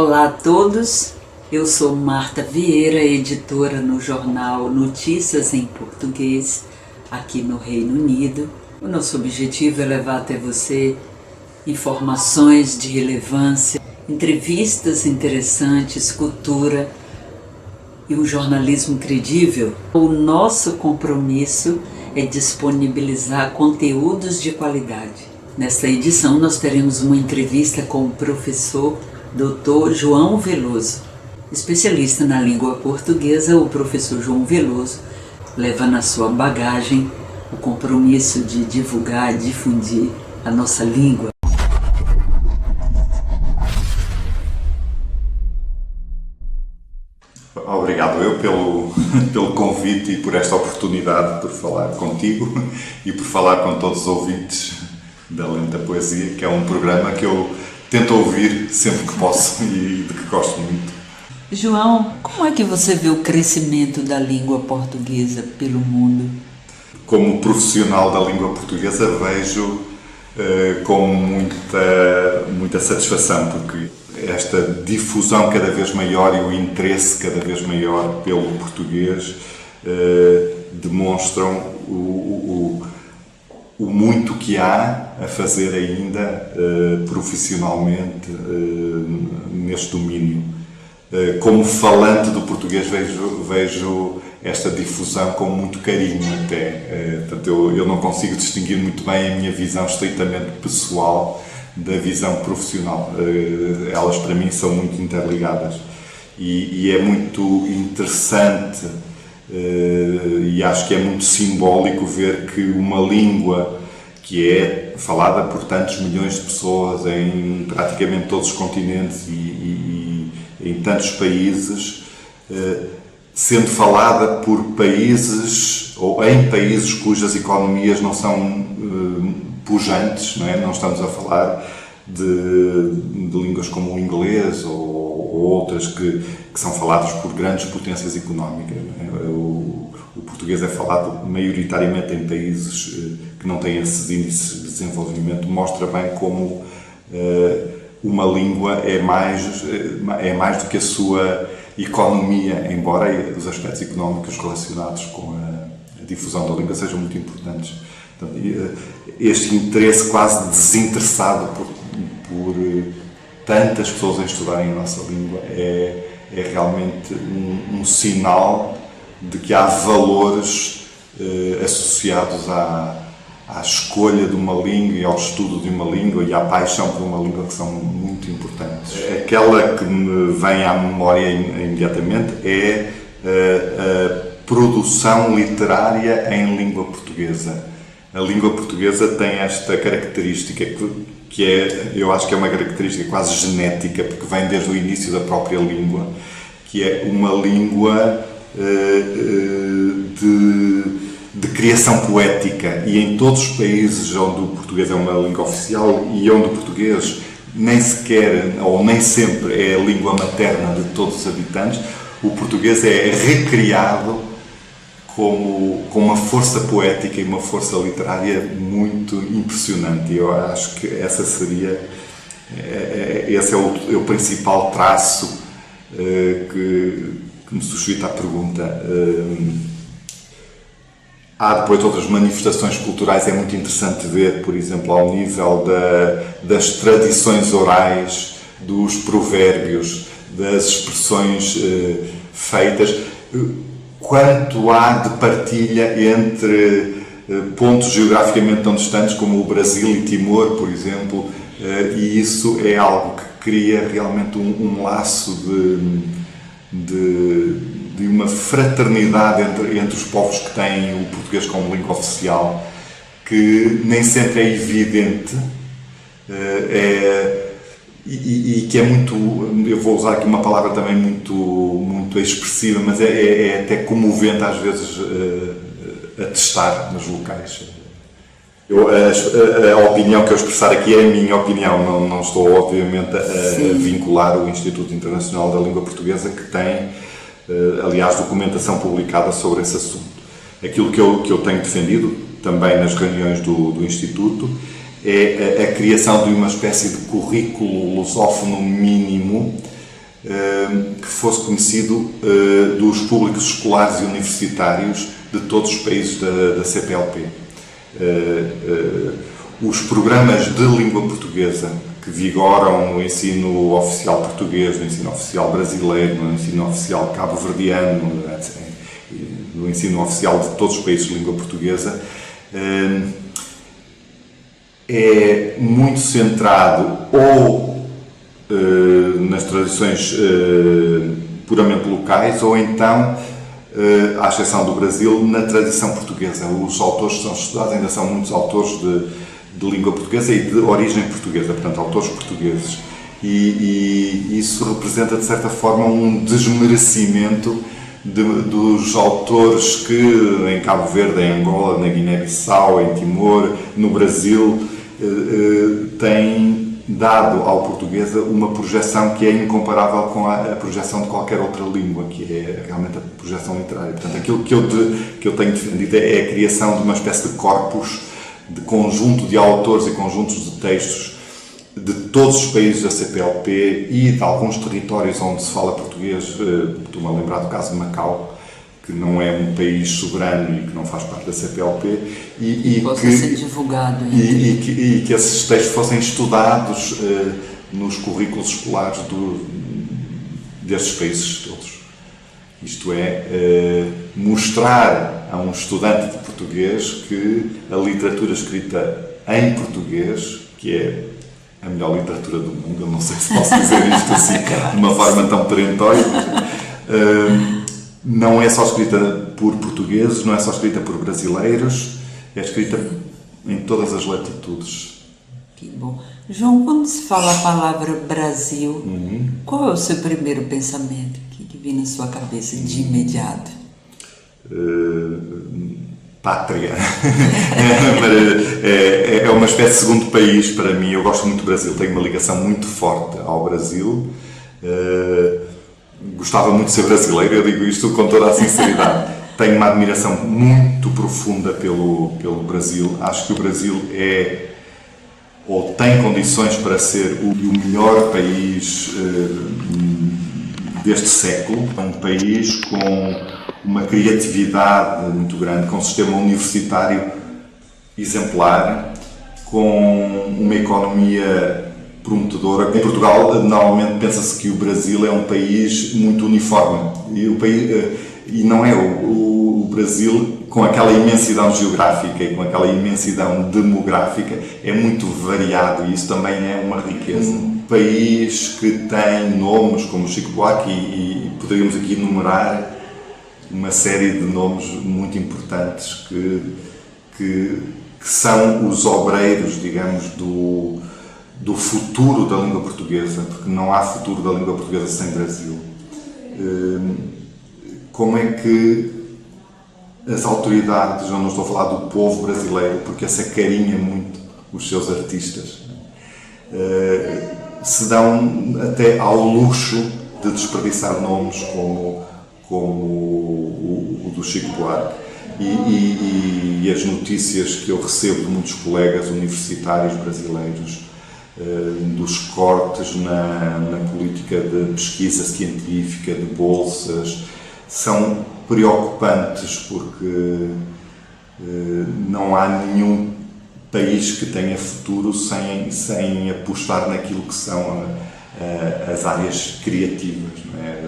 Olá a todos, eu sou Marta Vieira, editora no jornal Notícias em Português, aqui no Reino Unido. O nosso objetivo é levar até você informações de relevância, entrevistas interessantes, cultura e um jornalismo credível. O nosso compromisso é disponibilizar conteúdos de qualidade. Nesta edição nós teremos uma entrevista com o professor Dr. João Veloso. Especialista na língua portuguesa, o professor João Veloso leva na sua bagagem o compromisso de divulgar, difundir a nossa língua. Obrigado eu pelo convite e por esta oportunidade por falar contigo e por falar com todos os ouvintes da Lenta Poesia, que é um programa que eu tento ouvir sempre que posso e de que gosto muito. João, como é que você vê o crescimento da língua portuguesa pelo mundo? Como profissional da língua portuguesa vejo com muita satisfação, porque esta difusão cada vez maior e o interesse cada vez maior pelo português demonstram o muito que há a fazer ainda profissionalmente neste domínio. Como falante do português vejo esta difusão com muito carinho até. Portanto, eu não consigo distinguir muito bem a minha visão estritamente pessoal da visão profissional. Elas para mim são muito interligadas e é muito interessante e acho que é muito simbólico ver que uma língua que é falada por tantos milhões de pessoas em praticamente todos os continentes e em tantos países, sendo falada por países ou em países cujas economias não são pujantes, não é? Não estamos a falar de línguas como o inglês ou outras que são faladas por grandes potências económicas. O português é falado maioritariamente em países que não têm esses índices de desenvolvimento. Mostra bem como uma língua é mais do que a sua economia, embora os aspectos económicos relacionados com a difusão da língua sejam muito importantes. Então, este interesse quase desinteressado por tantas pessoas em estudarem a nossa língua é realmente um sinal de que há valores associados à escolha de uma língua e ao estudo de uma língua e à paixão por uma língua que são muito importantes. Aquela que me vem à memória imediatamente é a produção literária em língua portuguesa. A língua portuguesa tem esta característica que eu acho que é uma característica quase genética, porque vem desde o início da própria língua, que é uma língua de criação poética, e em todos os países onde o português é uma língua oficial e onde o português nem sequer ou nem sempre é a língua materna de todos os habitantes, o português é recriado com uma força poética e uma força literária muito impressionante. Eu acho que esse é o principal traço que me suscita a pergunta. Há depois outras manifestações culturais, é muito interessante ver, por exemplo, ao nível das tradições orais, dos provérbios, das expressões feitas, quanto há de partilha entre pontos geograficamente tão distantes como o Brasil e Timor, por exemplo, e isso é algo que cria realmente um laço de uma fraternidade entre os povos que têm o português como língua oficial, que nem sempre é evidente e que é muito, eu vou usar aqui uma palavra também muito expressiva, mas é até comovente às vezes atestar nos locais. A opinião que eu expressar aqui é a minha opinião, não estou obviamente a vincular o Instituto Internacional da Língua Portuguesa, que tem, aliás, documentação publicada sobre esse assunto. Aquilo que eu tenho defendido, também nas reuniões do Instituto, é a criação de uma espécie de currículo lusófono mínimo que fosse conhecido dos públicos escolares e universitários de todos os países da CPLP. Os programas de língua portuguesa que vigoram no ensino oficial português, no ensino oficial brasileiro, no ensino oficial cabo-verdiano, no ensino oficial de todos os países de língua portuguesa, é muito centrado ou nas tradições puramente locais ou então, à exceção do Brasil, na tradição portuguesa. Os autores que são estudados ainda são muitos autores de língua portuguesa e de origem portuguesa, portanto, autores portugueses. E isso representa, de certa forma, um desmerecimento dos autores que em Cabo Verde, em Angola, na Guiné-Bissau, em Timor, no Brasil, têm dado ao português uma projeção que é incomparável com a projeção de qualquer outra língua, que é realmente a projeção literária. Portanto, aquilo que eu tenho defendido é a criação de uma espécie de corpus, de conjunto de autores e conjuntos de textos de todos os países da CPLP e de alguns territórios onde se fala português. Estou-me a lembrar do caso de Macau, que não é um país soberano e que não faz parte da CPLP, e possa ser divulgado. E que esses textos fossem estudados nos currículos escolares destes países todos. Isto é, mostrar a um estudante de português que a literatura escrita em português, que é a melhor literatura do mundo, eu não sei se posso dizer isto assim de uma forma tão perentória, mas, não é só escrita por portugueses, não é só escrita por brasileiros, é escrita em todas as latitudes. Que bom. João, quando se fala a palavra Brasil, qual é o seu primeiro pensamento que vem na sua cabeça de imediato? Pátria. É uma espécie de segundo país para mim. Eu gosto muito do Brasil, tenho uma ligação muito forte ao Brasil. Gostava muito de ser brasileiro, eu digo isto com toda a sinceridade. Tenho uma admiração muito profunda pelo Brasil. Acho que o Brasil é, ou tem condições para ser, o melhor país deste século. É um país com uma criatividade muito grande, com um sistema universitário exemplar, com uma economia prometedora. Em Portugal, normalmente pensa-se que o Brasil é um país muito uniforme e não é. O Brasil, com aquela imensidão geográfica e com aquela imensidão demográfica, é muito variado e isso também é uma riqueza. Um país que tem nomes como Chico Buarque e poderíamos aqui enumerar uma série de nomes muito importantes que são os obreiros, digamos, do futuro da língua portuguesa, porque não há futuro da língua portuguesa sem Brasil. Como é que as autoridades, eu não estou a falar do povo brasileiro, porque esse acarinha muito os seus artistas, se dão até ao luxo de desperdiçar nomes como o do Chico Buarque. E as notícias que eu recebo de muitos colegas universitários brasileiros dos cortes na política de pesquisa científica, de bolsas, são preocupantes porque não há nenhum país que tenha futuro sem apostar naquilo que são as áreas criativas, não é?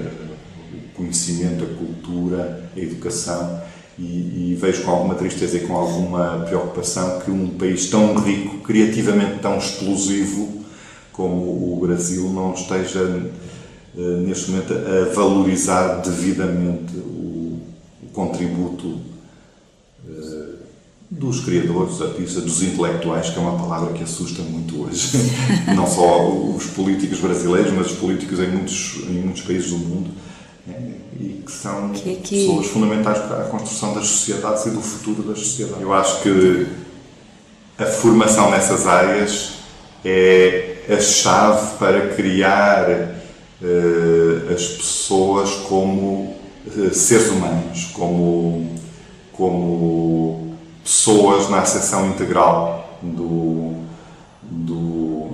O conhecimento, a cultura, a educação. E vejo com alguma tristeza e com alguma preocupação que um país tão rico, criativamente tão explosivo como o Brasil, não esteja neste momento a valorizar devidamente o contributo dos criadores, dos artistas, dos intelectuais, que é uma palavra que assusta muito hoje. Não só os políticos brasileiros, mas os políticos em muitos países do mundo. E que são pessoas fundamentais para a construção das sociedades e do futuro das sociedades. Eu acho que a formação nessas áreas é a chave para criar as pessoas como seres humanos, como pessoas na acessão integral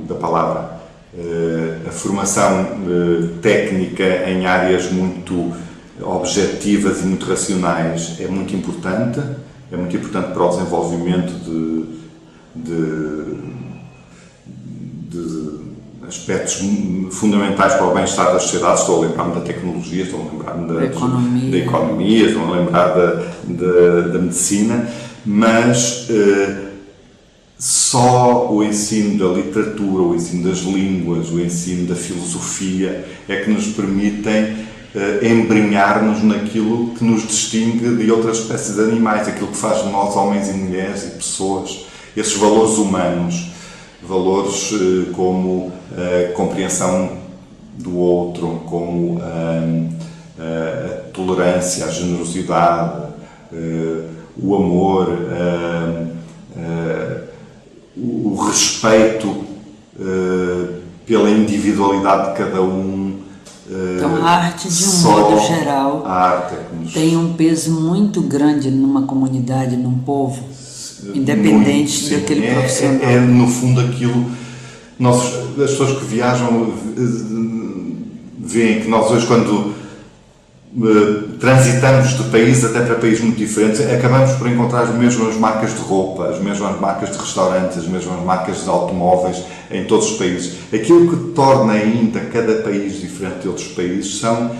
da palavra. A formação técnica em áreas muito objetivas e muito racionais é muito importante para o desenvolvimento de aspectos fundamentais para o bem-estar das sociedades. Estou a lembrar-me da tecnologia, estou a lembrar-me da economia, estou a lembrar da medicina, mas só o ensino da literatura, o ensino das línguas, o ensino da filosofia é que nos permitem embrenhar-nos naquilo que nos distingue de outras espécies de animais, aquilo que faz de nós homens e mulheres e pessoas, esses valores humanos, valores como a compreensão do outro, como a tolerância, a generosidade, o amor, o respeito pela individualidade de cada um. Então a arte, de um modo geral, tem um peso muito grande numa comunidade, num povo, independente daquele profissional. No fundo aquilo, as pessoas que viajam veem que nós hoje, quando transitamos de país até para países muito diferentes, acabamos por encontrar as mesmas marcas de roupa, as mesmas marcas de restaurantes, as mesmas marcas de automóveis em todos os países. Aquilo que torna ainda cada país diferente de outros países são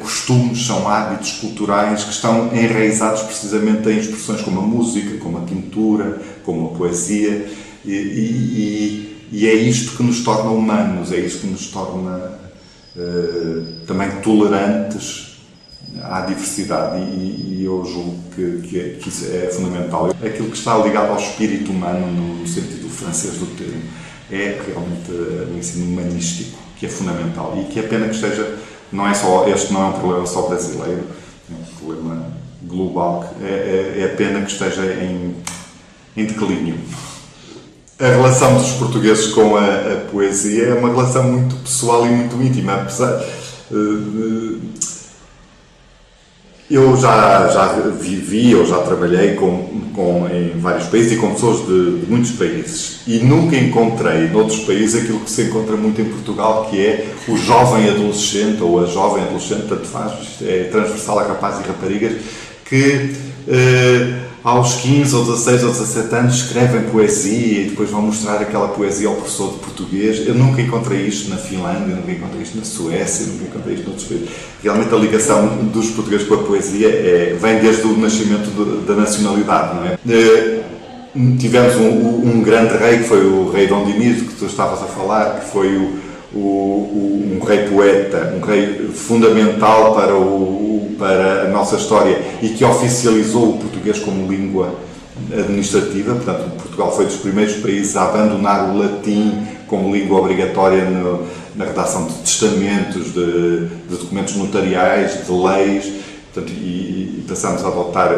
costumes, são hábitos culturais que estão enraizados precisamente em expressões como a música, como a pintura, como a poesia, e é isto que nos torna humanos, é isto que nos torna também tolerantes à diversidade, e eu julgo que isso é fundamental. Aquilo que está ligado ao espírito humano, no sentido francês do termo, é realmente o ensino humanístico, que é fundamental, e que é pena que esteja, este não é um problema só brasileiro, é um problema global, é pena que esteja em declínio. A relação dos portugueses com a poesia é uma relação muito pessoal e muito íntima, apesar eu já vivi, eu já trabalhei em vários países e com pessoas de muitos países, e nunca encontrei noutros países aquilo que se encontra muito em Portugal, que é o jovem adolescente ou a jovem adolescente, tanto faz, é transversal a rapazes e raparigas, que aos 15 ou 16 ou 17 anos escrevem poesia e depois vão mostrar aquela poesia ao professor de português. Eu nunca encontrei isto na Finlândia, nunca encontrei isto na Suécia, nunca encontrei isto noutros países. Realmente a ligação dos portugueses com a poesia vem desde o nascimento da nacionalidade, não é? Tivemos um grande rei, que foi o rei Dom Dinis, que tu estavas a falar, que foi um rei poeta, um rei fundamental para a nossa história e que oficializou o português como língua administrativa. Portanto, Portugal foi dos primeiros países a abandonar o latim como língua obrigatória na redação de testamentos, de documentos notariais, de leis, portanto, e passamos a adotar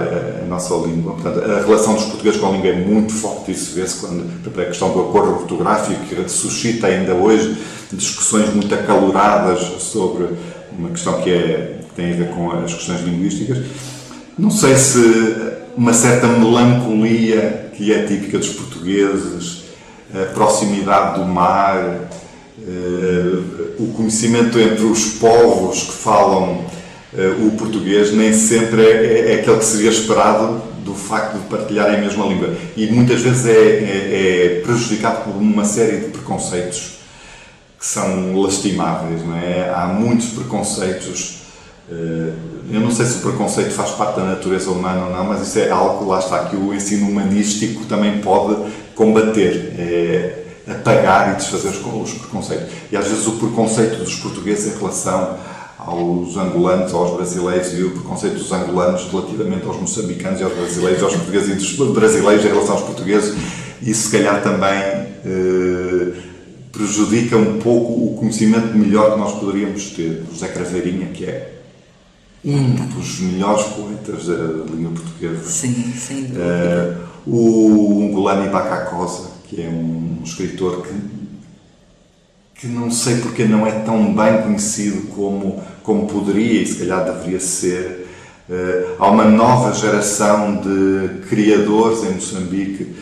a nossa língua. Portanto, a relação dos portugueses com a língua é muito forte, isso vê-se quando a questão do acordo ortográfico, que suscita ainda hoje discussões muito acaloradas sobre uma questão que tem a ver com as questões linguísticas. Não sei se uma certa melancolia que é típica dos portugueses, a proximidade do mar, o conhecimento entre os povos que falam o português, nem sempre é aquele que seria esperado do facto de partilharem a mesma língua. E muitas vezes é prejudicado por uma série de preconceitos que são lastimáveis, não é? Há muitos preconceitos. Eu não sei se o preconceito faz parte da natureza humana ou não, mas isso é algo que, lá está, que o ensino humanístico também pode combater, apagar e desfazer os preconceitos. E às vezes o preconceito dos portugueses em relação aos angolanos, aos brasileiros, e o preconceito dos angolanos relativamente aos moçambicanos e aos brasileiros, aos portugueses, e dos brasileiros em relação aos portugueses, isso se calhar também prejudica um pouco o conhecimento melhor que nós poderíamos ter. José Craveirinha, que é um dos melhores poetas da língua portuguesa. Sim, sem dúvida. O Ngulani Bacacosa, que é um escritor que não sei porque não é tão bem conhecido como poderia e se calhar deveria ser. Há uma nova geração de criadores em Moçambique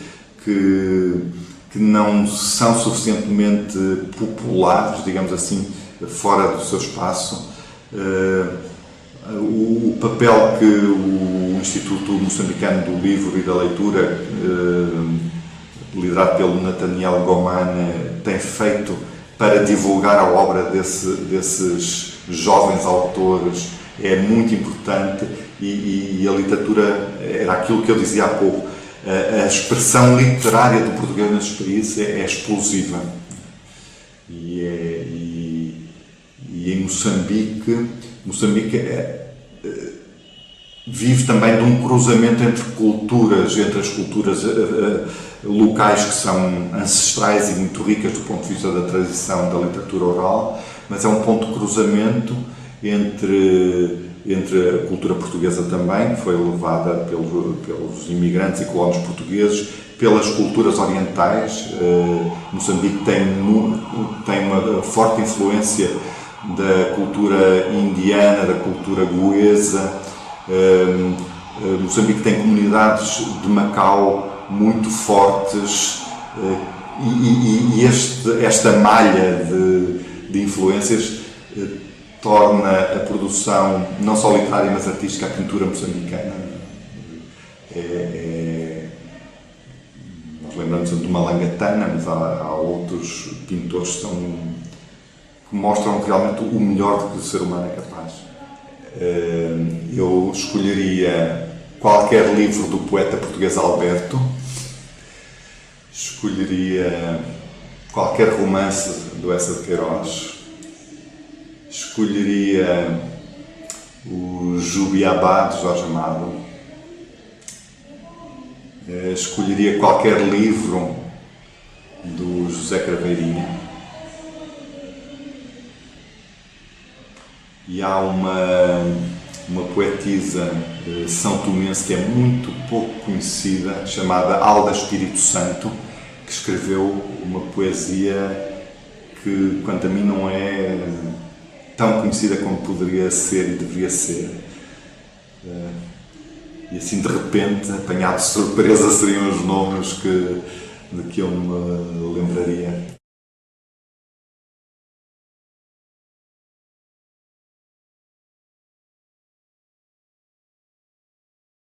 que que não são suficientemente populares, digamos assim, fora do seu espaço. O papel que o Instituto Moçambicano do Livro e da Leitura, liderado pelo Nathaniel Gomane, tem feito para divulgar a obra desses jovens autores é muito importante, e a literatura era aquilo que eu dizia há pouco, a expressão literária do português nesses países é explosiva. E em Moçambique vive também de um cruzamento entre culturas, entre as culturas locais, que são ancestrais e muito ricas do ponto de vista da tradição da literatura oral, mas é um ponto de cruzamento entre a cultura portuguesa também, que foi levada pelos imigrantes e colonos portugueses, pelas culturas orientais. Moçambique tem uma forte influência da cultura indiana, da cultura goesa. Moçambique tem comunidades de Macau muito fortes, e esta malha de influências torna a produção não só literária, mas artística, a pintura moçambicana. Nós lembramos de Malangatana, mas há outros pintores que mostram realmente o melhor que o ser humano é capaz. Eu escolheria qualquer livro do poeta português Alberto, escolheria qualquer romance do Eça de Queiroz, escolheria o Jubiabá de Jorge Amado, escolheria qualquer livro do José Craveirinha. E há uma poetisa são tomense que é muito pouco conhecida, chamada Alda Espírito Santo, que escreveu uma poesia que, quanto a mim, não é tão conhecida como poderia ser e deveria ser. E assim, de repente, apanhado de surpresa, seriam os nomes de que eu me lembraria.